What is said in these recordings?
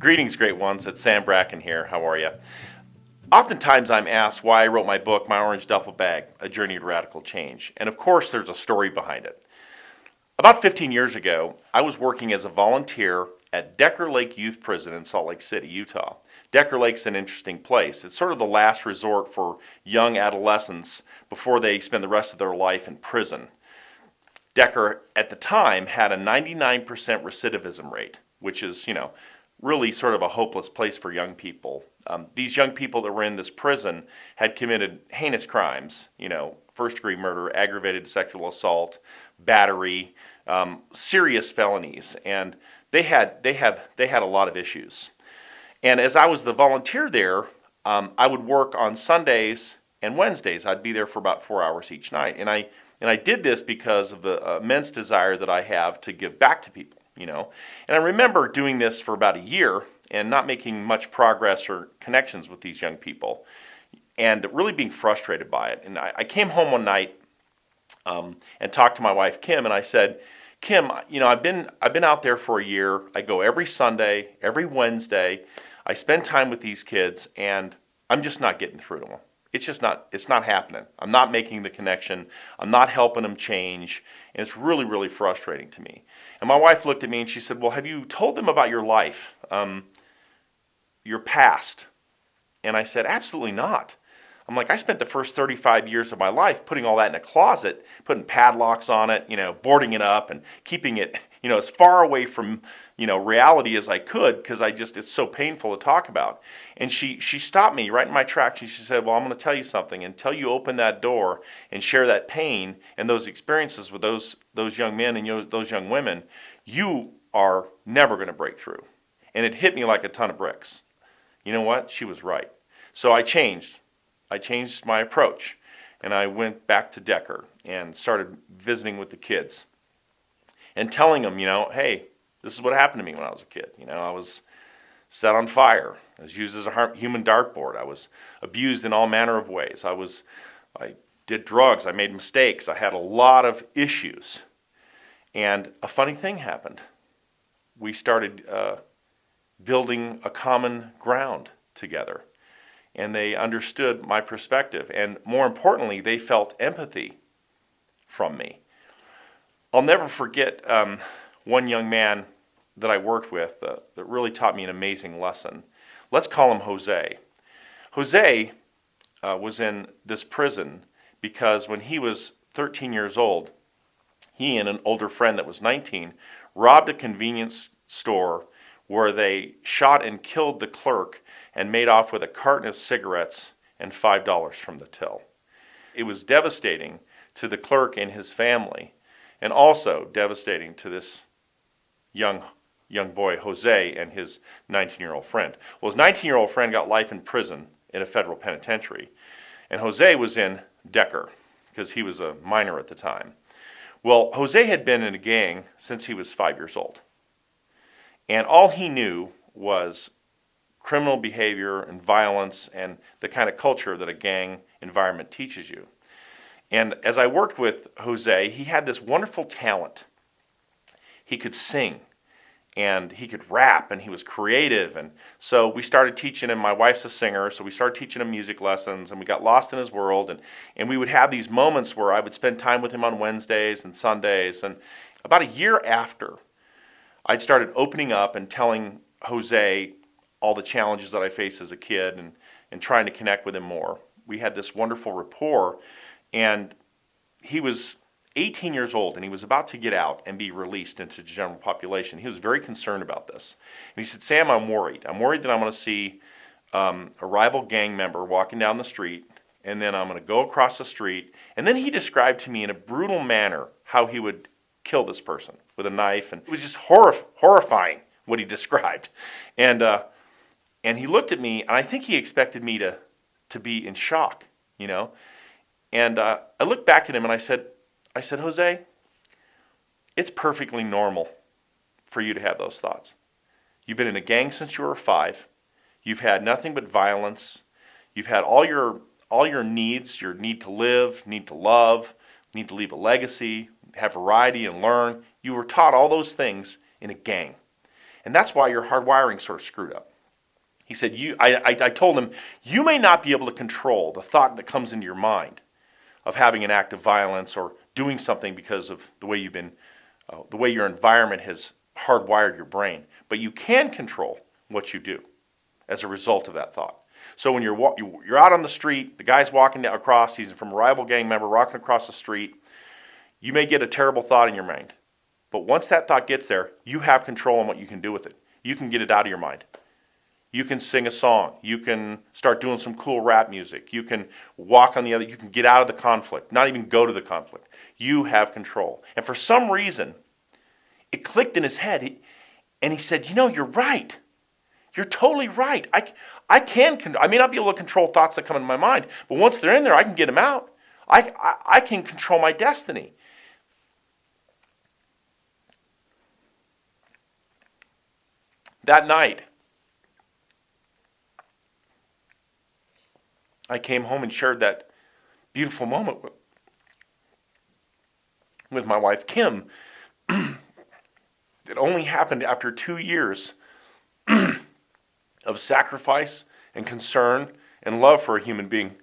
Greetings, great ones. It's Sam Bracken here. How are you? Oftentimes I'm asked why I wrote my book, My Orange Duffel Bag, A Journey to Radical Change. And of course, there's a story behind it. About 15 years ago, I was working as a volunteer at Decker Lake Youth Prison in Salt Lake City, Utah. Decker Lake's an interesting place. It's sort of the last resort for young adolescents before they spend the rest of their life in prison. Decker, at the time, had a 99% recidivism rate, which is, really sort of a hopeless place for young people. These young people that were in this prison had committed heinous crimes, first-degree murder, aggravated sexual assault, battery, serious felonies, and they had a lot of issues. And as I was the volunteer there, I would work on Sundays and Wednesdays. I'd be there for about 4 hours each night, and I did this because of the immense desire that I have to give back to people. And I remember doing this for about a year and not making much progress or connections with these young people, and really being frustrated by it. And I came home one night and talked to my wife Kim, and I said, Kim, I've been out there for a year. I go every Sunday, every Wednesday. I spend time with these kids, and I'm just not getting through to them. It's not happening. I'm not making the connection. I'm not helping them change. And it's really, really frustrating to me. And my wife looked at me and she said, well, have you told them about your life, your past? And I said, absolutely not. I'm like, I spent the first 35 years of my life putting all that in a closet, putting padlocks on it, boarding it up and keeping it, as far away from, reality as I could, because it's so painful to talk about. And she stopped me right in my tracks. She said, well, I'm going to tell you something. Until you open that door and share that pain and those experiences with those young men and those young women, you are never going to break through. And it hit me like a ton of bricks. You know what? She was right. So I changed. I changed my approach. And I went back to Decker and started visiting with the kids and telling them, hey, this is what happened to me when I was a kid. I was set on fire. I was used as a human dartboard. I was abused in all manner of ways. I did drugs. I made mistakes. I had a lot of issues. And a funny thing happened. We started building a common ground together. And they understood my perspective. And more importantly, they felt empathy from me. I'll never forget one young man that I worked with that really taught me an amazing lesson. Let's call him Jose. Jose was in this prison because when he was 13 years old, he and an older friend that was 19 robbed a convenience store where they shot and killed the clerk and made off with a carton of cigarettes and $5 from the till. It was devastating to the clerk and his family, and also devastating to this young boy, Jose, and his 19-year-old friend. Well, his 19-year-old friend got life in prison in a federal penitentiary, and Jose was in Decker because he was a minor at the time. Well, Jose had been in a gang since he was 5 years old, and all he knew was criminal behavior and violence and the kind of culture that a gang environment teaches you. And as I worked with Jose, he had this wonderful talent. He could sing, and he could rap, and he was creative. And so we started teaching him. My wife's a singer, so we started teaching him music lessons, and we got lost in his world. And we would have these moments where I would spend time with him on Wednesdays and Sundays. And about a year after, I'd started opening up and telling Jose all the challenges that I faced as a kid and trying to connect with him more. We had this wonderful rapport, and he was 18 years old, and he was about to get out and be released into the general population. He was very concerned about this. And he said, Sam, I'm worried. I'm worried that I'm going to see a rival gang member walking down the street, and then I'm going to go across the street. And then he described to me in a brutal manner how he would kill this person with a knife. And it was just horrifying what he described. And he looked at me, and I think he expected me to be in shock, And I looked back at him, and I said, Jose, it's perfectly normal for you to have those thoughts. You've been in a gang since you were 5. You've had nothing but violence. You've had all your needs, your need to live, need to love, need to leave a legacy, have variety and learn. You were taught all those things in a gang. And that's why your hardwiring's sort of screwed up. He said, I told him, you may not be able to control the thought that comes into your mind of having an act of violence or doing something because of the way the way your environment has hardwired your brain. But you can control what you do as a result of that thought. So when you're out on the street, the guy's walking across, he's from a rival gang member walking across the street, you may get a terrible thought in your mind. But once that thought gets there, you have control on what you can do with it. You can get it out of your mind. You can sing a song. You can start doing some cool rap music. You can walk on the other. You can get out of the conflict, not even go to the conflict. You have control. And for some reason, it clicked in his head, and he said, you're right. You're totally right. I may not be able to control thoughts that come into my mind, but once they're in there, I can get them out. I can control my destiny. That night, I came home and shared that beautiful moment with my wife, Kim. It only happened after 2 years of sacrifice and concern and love for a human being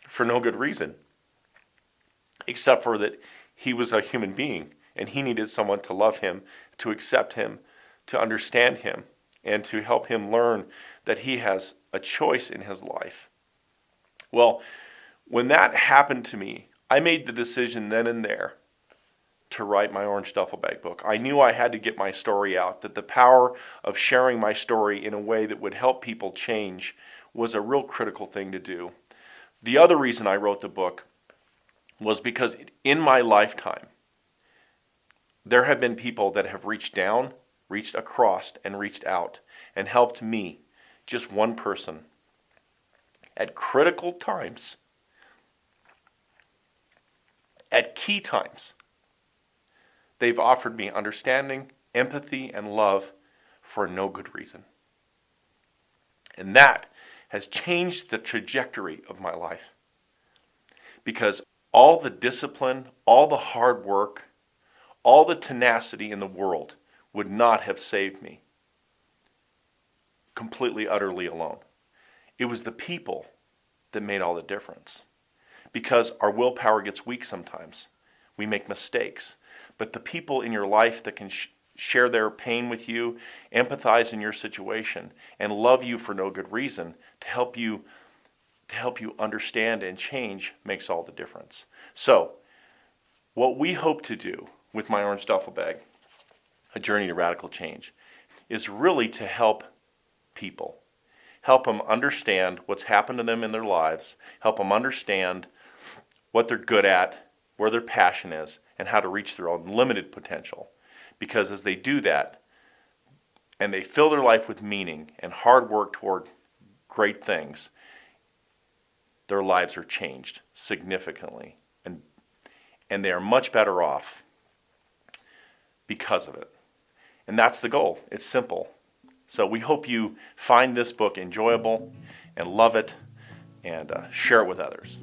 for no good reason, except for that he was a human being and he needed someone to love him, to accept him, to understand him, and to help him learn that he has a choice in his life. Well, when that happened to me, I made the decision then and there to write my Orange Duffel Bag book. I knew I had to get my story out, that the power of sharing my story in a way that would help people change was a real critical thing to do. The other reason I wrote the book was because in my lifetime, there have been people that have reached down, reached across, and reached out and helped me, just one person, at critical times, at key times. They've offered me understanding, empathy, and love for no good reason. And that has changed the trajectory of my life. Because all the discipline, all the hard work, all the tenacity in the world would not have saved me completely, utterly alone. It was the people that made all the difference. Because our willpower gets weak sometimes. We make mistakes. But the people in your life that can share their pain with you, empathize in your situation, and love you for no good reason to help you understand and change makes all the difference. So, what we hope to do with my Orange Duffel Bag, A Journey to Radical Change, is really to help people. Help them understand what's happened to them in their lives, help them understand what they're good at, where their passion is, and how to reach their own limited potential. Because as they do that, and they fill their life with meaning and hard work toward great things, their lives are changed significantly. And they are much better off because of it. And that's the goal. It's simple. So we hope you find this book enjoyable and love it and share it with others.